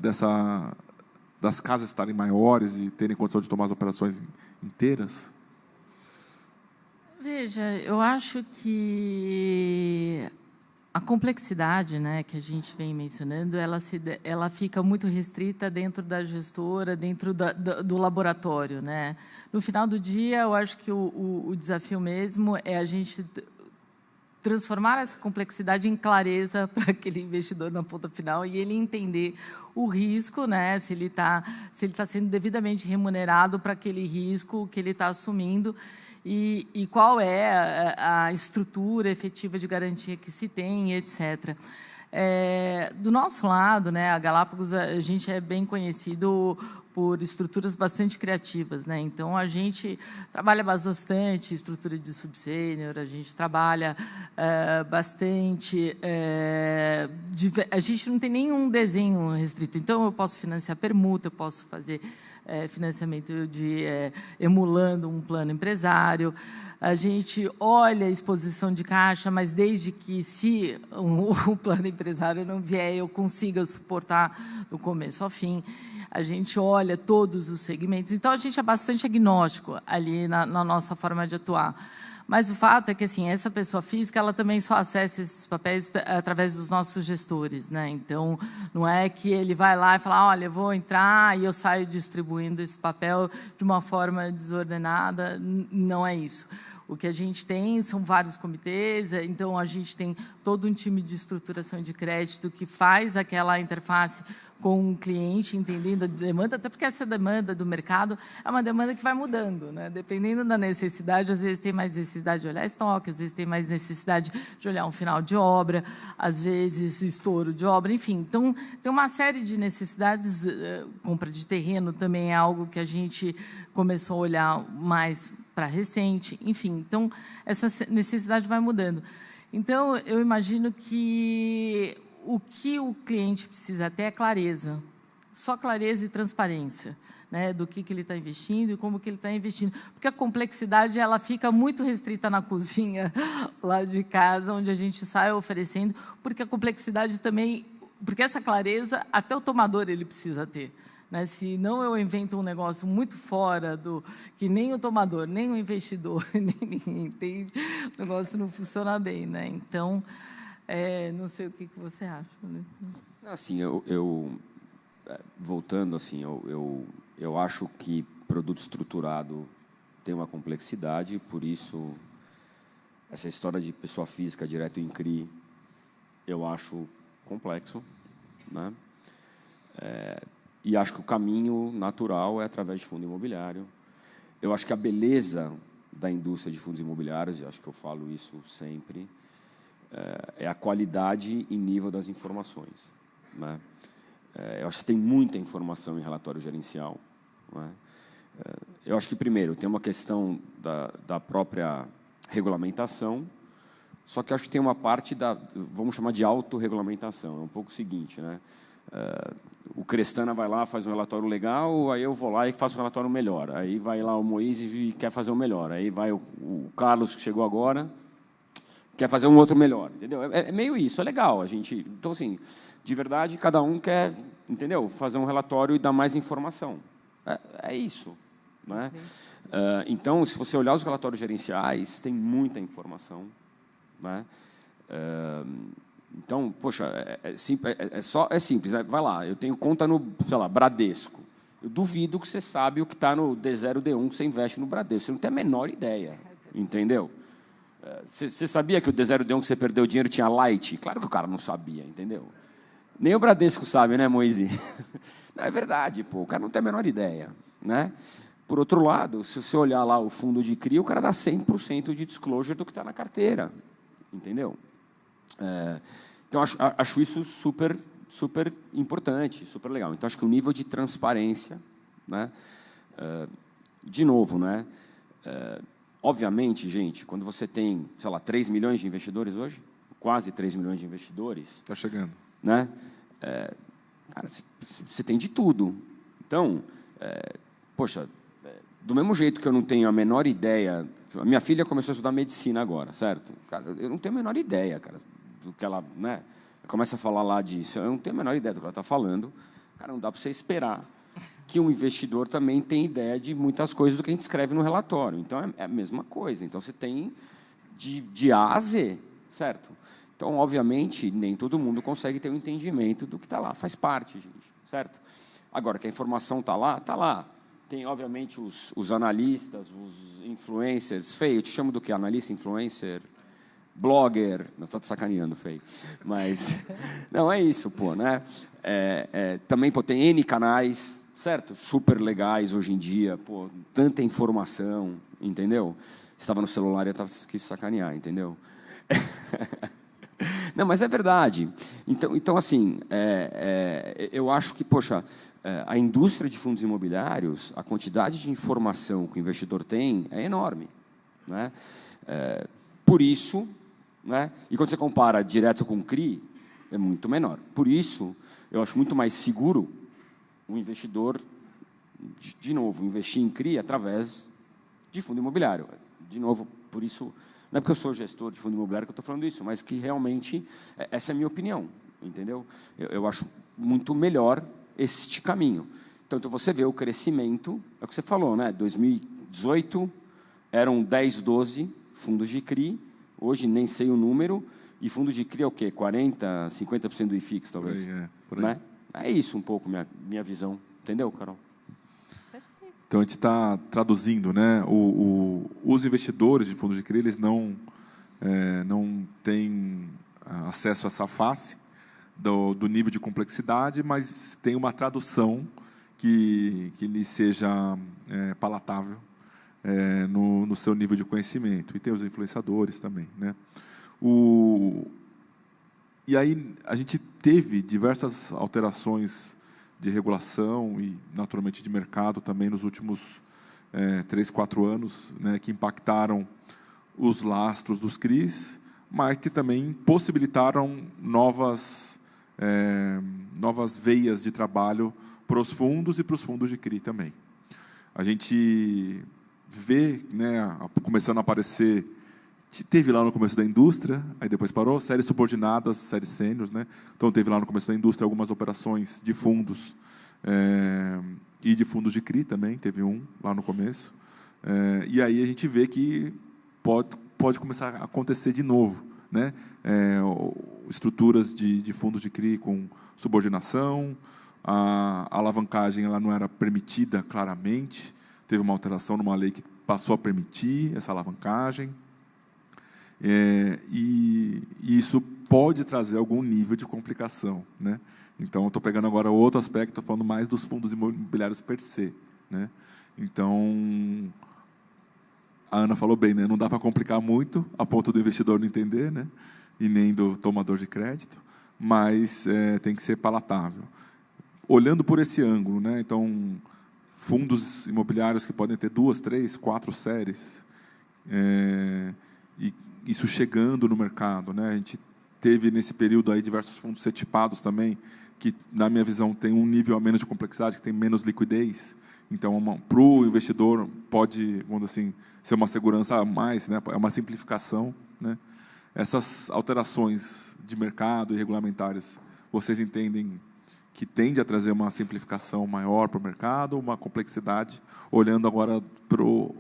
das casas estarem maiores e terem condição de tomar as operações inteiras?
Veja, eu acho que a complexidade, né, que a gente vem mencionando, ela fica muito restrita dentro da gestora, dentro do laboratório, né? No final do dia, eu acho que o desafio mesmo é a gente transformar essa complexidade em clareza para aquele investidor na ponta final e ele entender o risco, né, se ele tá sendo devidamente remunerado para aquele risco que ele está assumindo. E qual é a estrutura efetiva de garantia que se tem, etc. Do nosso lado, né, a Galápagos, a gente é bem conhecido por estruturas bastante criativas, né? Então, a gente trabalha bastante estrutura de subsênior, a gente trabalha bastante... a gente não tem nenhum desenho restrito. Então, eu posso financiar permuta, eu posso fazer financiamento emulando um plano empresário. A gente olha a exposição de caixa, mas desde que, se o plano empresário não vier, eu consiga suportar do começo ao fim. A gente olha todos os segmentos. Então, a gente é bastante agnóstico ali na nossa forma de atuar. Mas o fato é que, assim, essa pessoa física, ela também só acessa esses papéis através dos nossos gestores, né? Então, não é que ele vai lá e fala, olha, eu vou entrar e eu saio distribuindo esse papel de uma forma desordenada. Não é isso. O que a gente tem são vários comitês, então a gente tem todo um time de estruturação de crédito que faz aquela interface com o cliente, entendendo a demanda, até porque essa demanda do mercado é uma demanda que vai mudando, né? Dependendo da necessidade, às vezes tem mais necessidade de olhar estoque, às vezes tem mais necessidade de olhar um final de obra, às vezes estouro de obra, enfim. Então, tem uma série de necessidades. Compra de terreno também é algo que a gente começou a olhar mais para recente, enfim. Então, essa necessidade vai mudando. Então, eu imagino que o que o cliente precisa ter é clareza, só clareza e transparência, né, do que ele está investindo e como que ele está investindo. Porque a complexidade ela fica muito restrita na cozinha lá de casa, onde a gente sai oferecendo, porque a complexidade também, porque essa clareza até o tomador ele precisa ter. Né? Se não eu invento um negócio muito fora do... que nem o tomador, nem o investidor, nem ninguém entende, o negócio não funciona bem. Né? Então, não sei o que você acha. Né?
Assim, voltando, assim, eu acho que produto estruturado tem uma complexidade, por isso, essa história de pessoa física direto em CRI, eu acho complexo, né? E acho que o caminho natural é através de fundo imobiliário. Eu acho que a beleza da indústria de fundos imobiliários, e acho que eu falo isso sempre, é a qualidade e nível das informações. Né? Eu acho que tem muita informação em relatório gerencial. Né? Eu acho que, primeiro, tem uma questão da própria regulamentação, só que eu acho que tem uma parte vamos chamar de autorregulamentação. É um pouco o seguinte, né? O Crestana vai lá, faz um relatório legal, aí eu vou lá e faço um relatório melhor. Aí vai lá o Moise e quer fazer um melhor. Aí vai o Carlos, que chegou agora, quer fazer um outro melhor. Entendeu? É meio isso, é legal. Então, assim, de verdade, cada um quer, entendeu? Fazer um relatório e dar mais informação. É isso. Né? Então, se você olhar os relatórios gerenciais, tem muita informação. Né? Então, poxa, é simples. Vai lá, eu tenho conta no, sei lá, Bradesco. Eu duvido que você sabe o que está no D0, D1 que você investe no Bradesco. Você não tem a menor ideia, entendeu? Você sabia que o D0, D1 que você perdeu dinheiro tinha Light? Claro que o cara não sabia, entendeu? Nem o Bradesco sabe, né, Moise? Não, é verdade, pô, o cara não tem a menor ideia, né? Por outro lado, se você olhar lá o fundo de CRI, o cara dá 100% de disclosure do que está na carteira, entendeu? Então, acho isso super, super importante, super legal. Então, acho que o nível de transparência, né? De novo, né? Obviamente, gente, quando você tem, sei lá, 3 milhões de investidores hoje, quase 3 milhões de investidores...
Está chegando.
Né? Cara, você tem de tudo. Então, poxa, do mesmo jeito que eu não tenho a menor ideia... A minha filha começou a estudar medicina agora, certo? Cara, eu não tenho a menor ideia, cara, do que ela... Né? Começa a falar lá disso, eu não tenho a menor ideia do que ela está falando. Cara, não dá para você esperar que um investidor também tenha ideia de muitas coisas do que a gente escreve no relatório. Então, é a mesma coisa. Então, você tem de A a Z, certo? Então, obviamente, nem todo mundo consegue ter um entendimento do que está lá. Faz parte, gente, certo? Agora, que a informação está lá, está lá. Tem, obviamente, os analistas, os influencers. Feio, eu te chamo do quê? Analista, influencer, blogger. Não estou te sacaneando, Feio. Mas, não, é isso, pô, né? Também, pô, tem N canais, certo? Super legais hoje em dia, pô, tanta informação, entendeu? Estava no celular e eu quis sacanear, entendeu? Não, mas é verdade. Então assim, eu acho que, poxa, a indústria de fundos imobiliários, a quantidade de informação que o investidor tem é enorme, né? Por isso, né? E quando você compara direto com o CRI, é muito menor. Por isso, eu acho muito mais seguro o investidor, de novo, investir em CRI através de fundo imobiliário. De novo, por isso, não é porque eu sou gestor de fundo imobiliário que eu estou falando isso, mas que realmente essa é a minha opinião, entendeu? Eu acho muito melhor este caminho. Então, você vê o crescimento, é o que você falou, né? 2018 eram 10, 12 fundos de CRI, hoje nem sei o número, e fundos de CRI é o quê? 40%, 50% do IFIX, talvez?
Por aí.
Né? É isso um pouco minha visão. Entendeu, Carol?
Então, a gente está traduzindo, né? Os investidores de fundos de CRI, eles não têm acesso a essa face do nível de complexidade, mas tem uma tradução que lhe seja palatável no seu nível de conhecimento. E tem os influenciadores também, né? E aí a gente teve diversas alterações de regulação e, naturalmente, de mercado também nos últimos 3, 4 anos, né, que impactaram os lastros dos CRIs, mas que também possibilitaram novas veias de trabalho para os fundos e para os fundos de CRI também. A gente vê, né, começando a aparecer, teve lá no começo da indústria, aí depois parou, séries subordinadas, séries sêniores, né? Então teve lá no começo da indústria algumas operações de fundos e de fundos de CRI também, teve um lá no começo. E aí a gente vê que pode começar a acontecer de novo, né? Estruturas de fundos de CRI com subordinação, a alavancagem ela não era permitida claramente, teve uma alteração numa lei que passou a permitir essa alavancagem. E isso pode trazer algum nível de complicação, né? Então, eu estou pegando agora outro aspecto, estou falando mais dos fundos imobiliários per se, né? Então, a Ana falou bem, né? Não dá para complicar muito a ponto do investidor não entender, né? E nem do tomador de crédito, mas tem que ser palatável. Olhando por esse ângulo, né? Então, fundos imobiliários que podem ter 2, 3, 4 séries, e isso chegando no mercado, né? A gente teve nesse período aí diversos fundos setipados também, que na minha visão tem um nível a menos de complexidade, que tem menos liquidez. Então, para o investidor pode, vamos dizer assim, ser uma segurança a mais, né? É uma simplificação, né? Essas alterações de mercado e regulamentares, vocês entendem que tende a trazer uma simplificação maior para o mercado, uma complexidade, olhando agora para o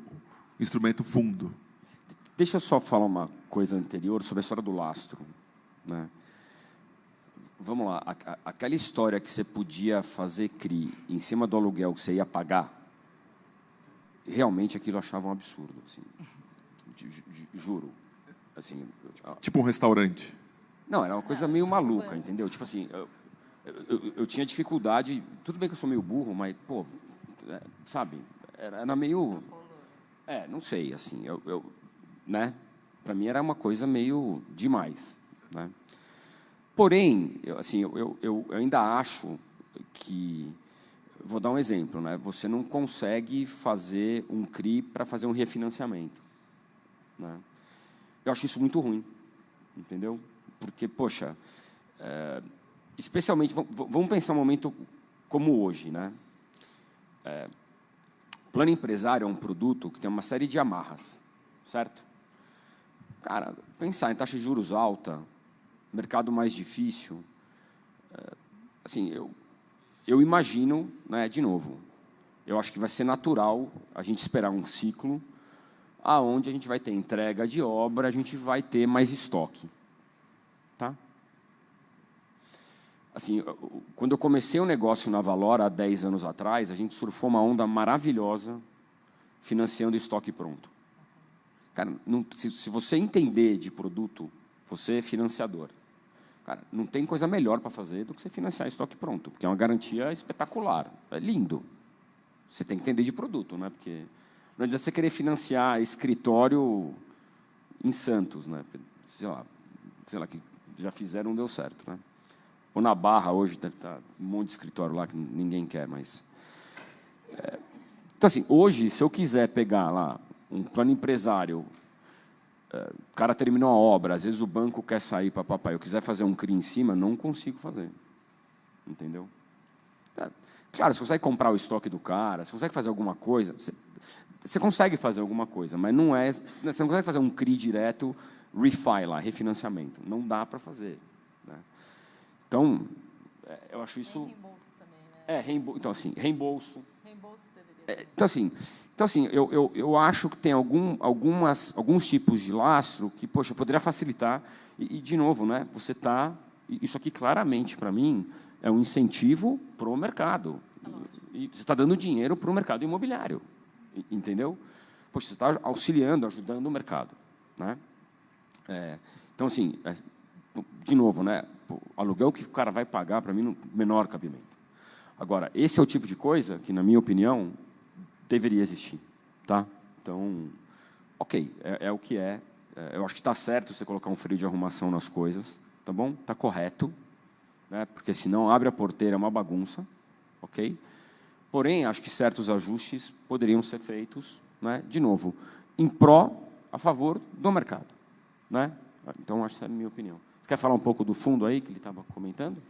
instrumento fundo?
Deixa eu só falar uma coisa anterior sobre a história do lastro, né? Vamos lá, aquela história que você podia fazer CRI em cima do aluguel que você ia pagar, realmente aquilo eu achava um absurdo, assim, juro. Assim,
tipo um restaurante.
Não, era uma coisa meio maluca, entendeu? Tipo assim, eu tinha dificuldade, tudo bem que eu sou meio burro, mas, pô, sabe, era meio... não sei, assim, né? Para mim era uma coisa meio demais, né? Porém, eu ainda acho que, vou dar um exemplo, né? Você não consegue fazer um CRI para fazer um refinanciamento, né? Eu acho isso muito ruim, entendeu? Porque, poxa, especialmente, vamos pensar um momento como hoje, né? O plano empresário é um produto que tem uma série de amarras, certo? Cara, pensar em taxa de juros alta, mercado mais difícil, assim, eu imagino, né, de novo, eu acho que vai ser natural a gente esperar um ciclo aonde a gente vai ter entrega de obra, a gente vai ter mais estoque, tá? Assim, quando eu comecei um negócio na Valora há 10 anos atrás, a gente surfou uma onda maravilhosa financiando estoque pronto. Cara, se você entender de produto, você é financiador. Cara, não tem coisa melhor para fazer do que você financiar estoque pronto, porque é uma garantia espetacular, é lindo. Você tem que entender de produto, né? Porque não adianta você querer financiar escritório em Santos, né? Sei lá que já fizeram, não deu certo, né? ou na Barra, hoje deve estar um monte de escritório lá que ninguém quer, mas... Então, assim, hoje, se eu quiser pegar lá um plano empresário, o cara terminou a obra, às vezes o banco quer sair para papai, eu quiser fazer um CRI em cima, não consigo fazer. Entendeu? Claro, você consegue comprar o estoque do cara, você consegue fazer alguma coisa, você consegue fazer alguma coisa, mas não é... Você não consegue fazer um CRI direto, refi lá, refinanciamento. Não dá para fazer. Né? Então, eu acho isso...
Tem reembolso também, né?
Reembolso. Então, assim, reembolso...
Reembolso deveria ter.
Então, assim, eu acho que tem alguns tipos de lastro que, poxa, poderia facilitar. E de novo, né, você está... Isso aqui, claramente, para mim, é um incentivo para o mercado. E você está dando dinheiro para o mercado imobiliário. Entendeu? Poxa, você está auxiliando, ajudando o mercado. Né? Então, assim, de novo, né, o aluguel que o cara vai pagar, para mim, no menor cabimento. Agora, esse é o tipo de coisa que, na minha opinião, deveria existir. Tá? Então, ok, é o que é. Eu acho que está certo você colocar um freio de arrumação nas coisas, tá bom? Está correto, né? Porque senão abre a porteira, é uma bagunça, ok? Porém, acho que certos ajustes poderiam ser feitos, né? De novo, em pró, a favor do mercado, né? Então, essa é a minha opinião. Você quer falar um pouco do fundo aí que ele estava comentando?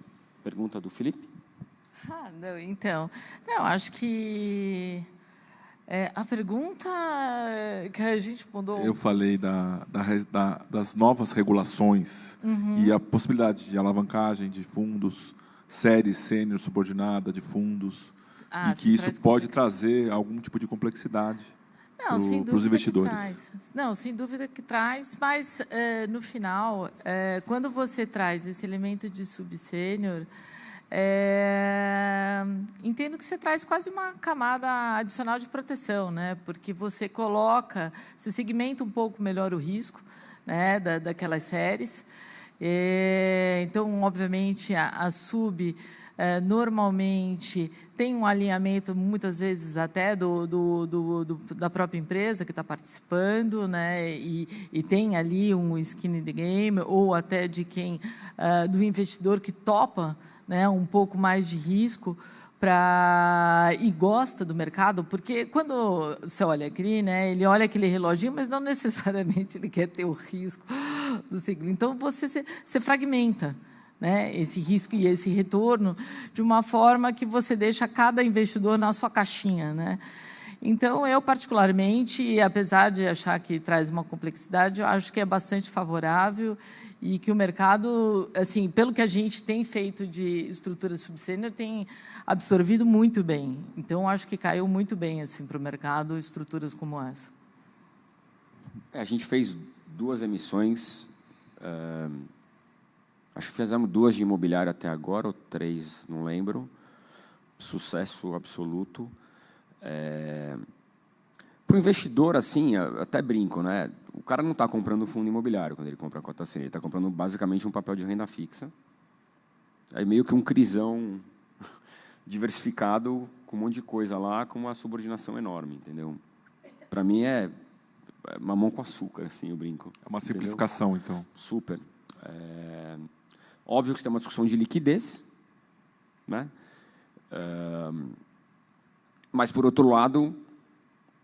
Pergunta do Felipe?
Não, então, não, acho que a pergunta que a gente mandou...
Eu falei das novas regulações e a possibilidade de alavancagem de fundos, série sênior subordinada de fundos, e que isso pode trazer algum tipo de complexidade para os investidores.
Não, sem dúvida que traz, mas no final, quando você traz esse elemento de subsênior, entendo que você traz quase uma camada adicional de proteção, né? Porque você segmenta um pouco melhor o risco, né, daquelas séries. Então, obviamente, a sub normalmente tem um alinhamento, muitas vezes até da própria empresa que está participando, né? E tem ali um skin in the game, ou até do investidor que topa, né, um pouco mais de risco e gosta do mercado, porque quando você olha aqui, né, ele olha aquele reloginho, mas não necessariamente ele quer ter o risco do ciclo. Então, você fragmenta, né, esse risco e esse retorno de uma forma que você deixa cada investidor na sua caixinha, né? Então, eu, particularmente, apesar de achar que traz uma complexidade, eu acho que é bastante favorável e que o mercado, assim, pelo que a gente tem feito de estrutura subsênior, tem absorvido muito bem. Então, acho que caiu muito bem assim, para o mercado estruturas como essa.
A gente fez 2 emissões, acho que fizemos 2 de imobiliário até agora, ou 3, não lembro. Sucesso absoluto. Para o investidor, assim, até brinco, né? O cara não está comprando fundo imobiliário quando ele compra a cota sênior, ele está comprando basicamente um papel de renda fixa. Aí meio que um crisão diversificado com um monte de coisa lá, com uma subordinação enorme, entendeu? Para mim é mamão com açúcar, assim, eu brinco.
É uma simplificação, entendeu? Então.
Super. Óbvio que você tem uma discussão de liquidez, né? Mas, por outro lado,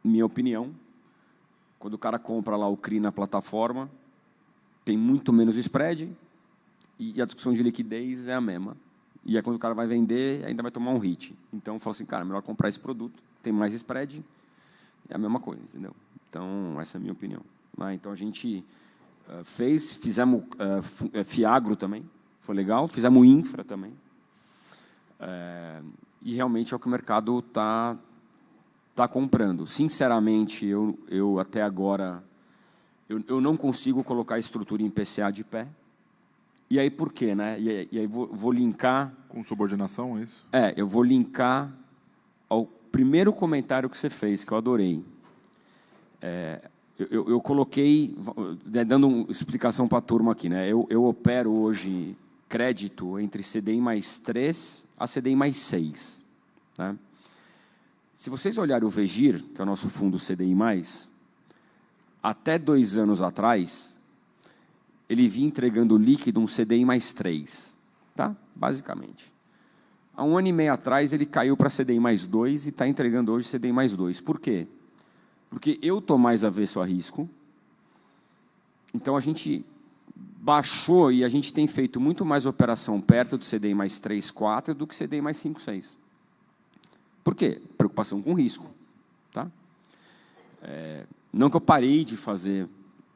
minha opinião, quando o cara compra lá o CRI na plataforma, tem muito menos spread e a discussão de liquidez é a mesma. E aí, quando o cara vai vender, ainda vai tomar um hit. Então, eu falo assim, cara, melhor comprar esse produto, tem mais spread, é a mesma coisa, entendeu? Então, essa é a minha opinião. Então, a gente fizemos Fiagro também, foi legal, fizemos Infra também. E realmente é o que o mercado está comprando. Sinceramente, eu até agora eu não consigo colocar a estrutura em PCA de pé. E aí por quê, né? E aí vou linkar
com subordinação, é isso?
Eu vou linkar ao primeiro comentário que você fez, que eu adorei. Eu coloquei, dando uma explicação para a turma aqui, né? Eu opero hoje crédito entre CDI mais 3 a CDI mais 6. Né? Se vocês olharem o VEGIR, que é o nosso fundo CDI+, até 2 anos atrás, ele vinha entregando líquido um CDI mais 3. Tá? Basicamente. Há 1 ano e meio atrás, ele caiu para CDI mais 2 e está entregando hoje CDI mais 2. Por quê? Porque eu estou mais avesso a risco. Então, a gente baixou e a gente tem feito muito mais operação perto do CDI mais 3, 4 do que CDI mais 5, 6. Por quê? Preocupação com risco. Tá? Não que eu parei de fazer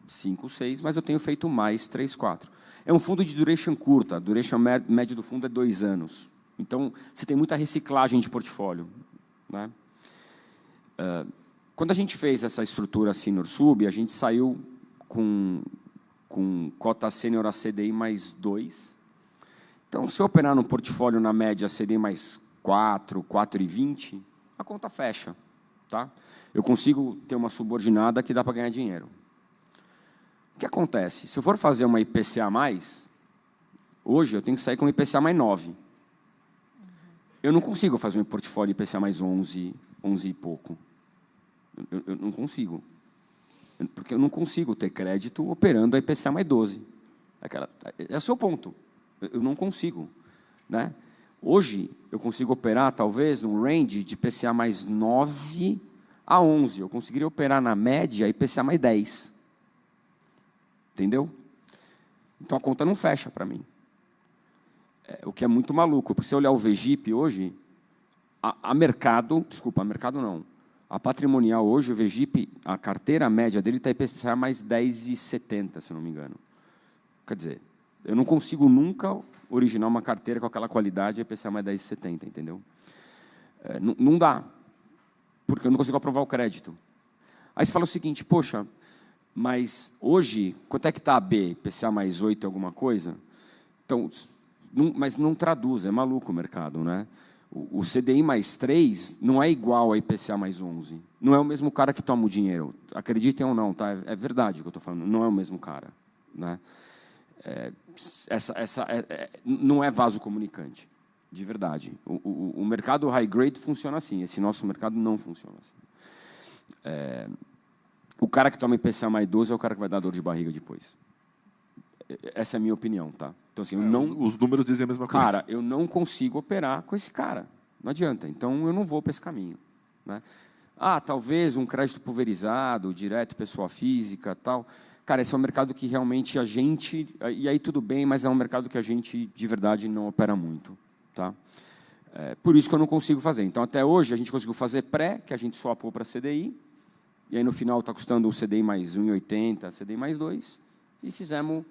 5, 6, mas eu tenho feito mais 3, 4. É um fundo de duration curta. A duration média do fundo é 2 anos. Então, você tem muita reciclagem de portfólio. Né? Quando a gente fez essa estrutura senior sub, a gente saiu com cota sênior a CDI mais 2. Então, se eu operar no portfólio na média CDI mais 4, 4,20, a conta fecha. Tá? Eu consigo ter uma subordinada que dá para ganhar dinheiro. O que acontece? Se eu for fazer uma IPCA+, hoje eu tenho que sair com IPCA mais 9. Eu não consigo fazer um portfólio IPCA mais 11, 11 e pouco. Eu não consigo. Porque eu não consigo ter crédito operando a IPCA mais 12. É o seu ponto. Eu não consigo. Né? Hoje, eu consigo operar, talvez, num range de IPCA mais 9 a 11. Eu conseguiria operar, na média, IPCA mais 10. Entendeu? Então, a conta não fecha para mim. O que é muito maluco. Porque se eu olhar o VGIP hoje, a mercado não. A patrimonial hoje, o VGIP, a carteira média dele está IPCA mais 10,70, se não me engano. Quer dizer, eu não consigo nunca originar uma carteira com aquela qualidade IPCA mais 10,70, entendeu? Não dá. Porque eu não consigo aprovar o crédito. Aí você fala o seguinte, poxa, mas hoje, quanto é que está a B? IPCA mais 8 alguma coisa? Então, mas não traduz, é maluco o mercado, né? O CDI mais 3 não é igual a IPCA mais 11. Não é o mesmo cara que toma o dinheiro. Acreditem ou não, tá? É verdade o que eu estou falando. Não é o mesmo cara. Né? Não é vaso comunicante, de verdade. O mercado high grade funciona assim. Esse nosso mercado não funciona assim. O cara que toma IPCA mais 12 é o cara que vai dar dor de barriga depois. Essa é a minha opinião, tá? Então, assim,
os números dizem a mesma coisa.
Cara, eu não consigo operar com esse cara. Não adianta. Então, eu não vou para esse caminho. Né? Talvez um crédito pulverizado, direto, pessoa física, tal. Cara, esse é um mercado que realmente a gente... E aí tudo bem, mas é um mercado que a gente, de verdade, não opera muito. Tá? Por isso que eu não consigo fazer. Então, até hoje, a gente conseguiu fazer pré, que a gente swapou para CDI, e aí, no final, está custando o CDI mais 1,80, CDI mais 2, e fizemos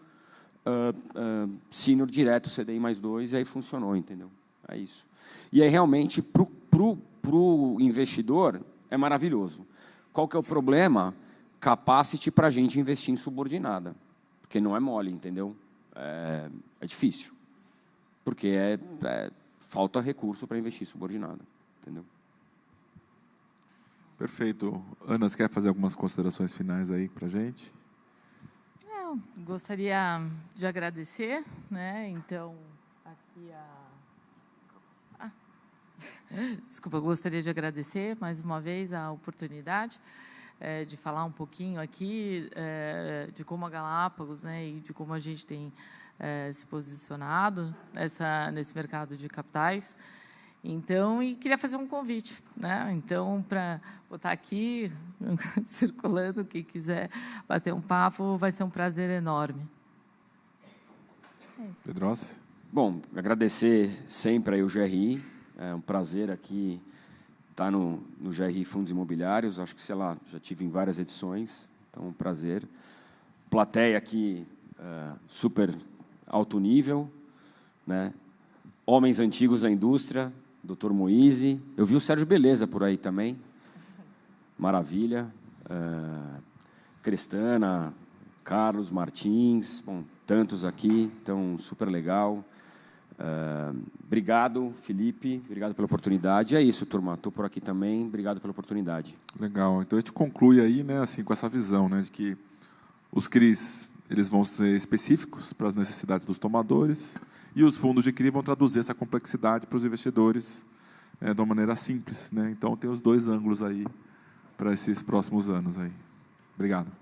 senior direto, CDI mais 2, e aí funcionou, entendeu? É isso. E aí, realmente, para o investidor, é maravilhoso. Qual que é o problema? Capacity para a gente investir em subordinada, porque não é mole, entendeu? É difícil, porque falta recurso para investir em subordinada, entendeu?
Perfeito. Ana, você quer fazer algumas considerações finais aí para a gente?
Eu gostaria de agradecer, né? Então, aqui Desculpa, eu gostaria de agradecer mais uma vez a oportunidade de falar um pouquinho aqui de como a Galápagos, né, e de como a gente tem se posicionado nesse mercado de capitais. Então, e queria fazer um convite, né? Então, para botar aqui, circulando, quem quiser bater um papo, vai ser um prazer enorme.
Pedrossi?
Bom, agradecer sempre aí o GRI. É um prazer aqui estar no GRI Fundos Imobiliários. Acho que, sei lá, já tive em várias edições, então um prazer. Plateia aqui super alto nível, né? Homens antigos da indústria, Dr. Moise. Eu vi o Sérgio Beleza por aí também. Maravilha. Crestana, Carlos Martins, bom, tantos aqui, então super legal. Obrigado, Felipe, obrigado pela oportunidade. É isso, turma, estou por aqui também, obrigado pela oportunidade.
Legal, então a gente conclui aí, né, assim, com essa visão, né, de que os CRIs eles vão ser específicos para as necessidades dos tomadores e os fundos de CRI vão traduzir essa complexidade para os investidores de uma maneira simples, né? Então tem os dois ângulos aí para esses próximos anos aí. Obrigado.